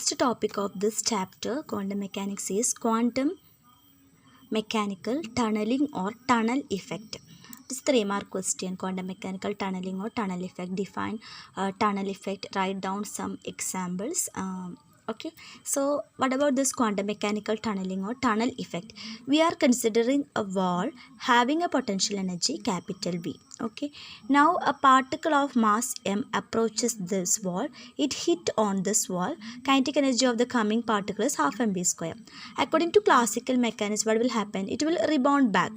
last topic of this chapter, quantum mechanics, is quantum mechanical tunneling or tunnel effect. This is the 3-mark question. Quantum mechanical tunneling or tunnel effect. Define tunnel effect. Write down some examples. Okay, so what about this quantum mechanical tunneling or tunnel effect? We are considering a wall having a potential energy capital V. Okay, now a particle of mass m approaches this wall. It hit on this wall. Kinetic energy of the coming particle is half mv square. According to classical mechanics, what will happen? It will rebound back.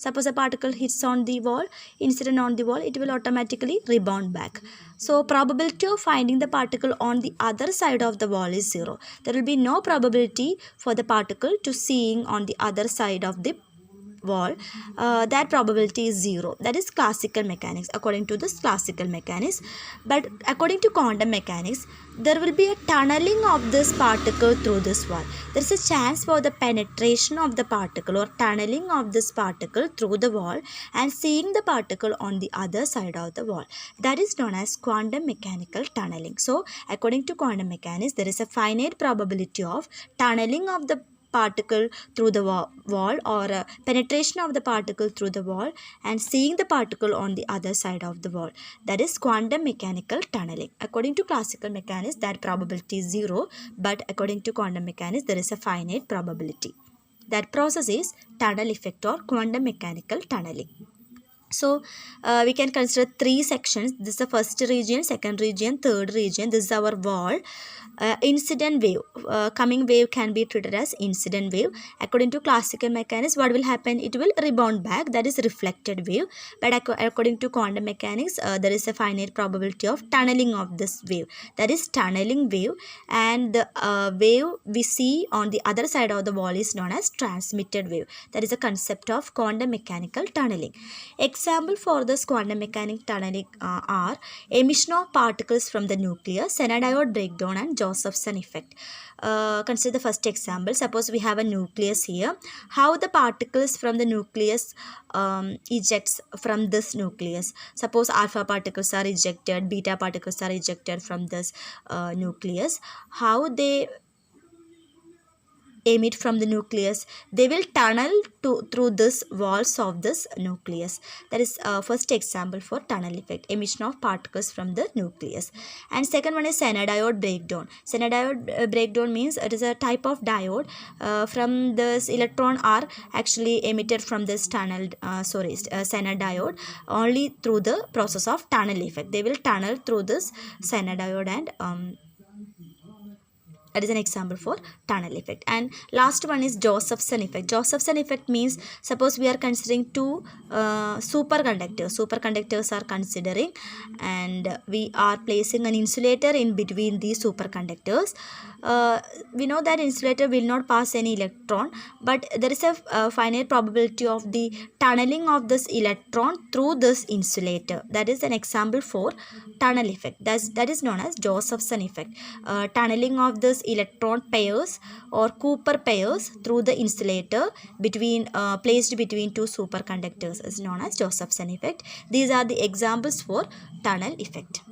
Suppose a particle hits on the wall, incident on the wall, it will automatically rebound back. So probability of finding the particle on the other side of the wall is 0. There will be no probability for the particle to seeing on the other side of the wall. That probability is 0. That is classical mechanics, according to this classical mechanics. But according to quantum mechanics, there will be a tunneling of this particle through this wall. There is a chance for the penetration of the particle or tunneling of this particle through the wall and seeing the particle on the other side of the wall. That is known as quantum mechanical tunneling. So according to quantum mechanics, there is a finite probability of tunneling of the particle through the wall or penetration of the particle through the wall and seeing the particle on the other side of the wall. That is quantum mechanical tunneling. According to classical mechanics, that probability is 0, but according to quantum mechanics, there is a finite probability. That process is tunnel effect or quantum mechanical tunneling. So we can consider 3 sections. This is the first region, second region, third region. This is our wall. Incident wave, coming wave can be treated as incident wave. According to classical mechanics, what will happen? It will rebound back, that is reflected wave. But according to quantum mechanics, there is a finite probability of tunneling of this wave, that is tunneling wave. And the wave we see on the other side of the wall is known as transmitted wave. That is a concept of quantum mechanical tunneling. Example for this quantum mechanical tunneling are emission of particles from the nucleus, diode breakdown, and Josephson effect. Consider the first example. Suppose we have a nucleus here. How the particles from the nucleus ejects from this nucleus. Suppose alpha particles are ejected, beta particles are ejected from this nucleus. How they emit from the nucleus? They will tunnel through this walls of this nucleus. That is first example for tunnel effect, emission of particles from the nucleus. And second one is diode breakdown. Diode breakdown means it is a type of diode from this electron are actually emitted from this tunnel diode only through the process of tunnel effect. They will tunnel through this diode and that is an example for tunnel effect. And last one is Josephson effect. Josephson effect means, suppose we are considering 2 superconductors. Superconductors are considering, and we are placing an insulator in between these superconductors. We know that insulator will not pass any electron, but there is a finite probability of the tunneling of this electron through this insulator. That is an example for tunnel effect. That is known as Josephson effect. Tunneling of this electron pairs or Cooper pairs through the insulator placed between 2 superconductors is known as Josephson effect. These are the examples for tunnel effect.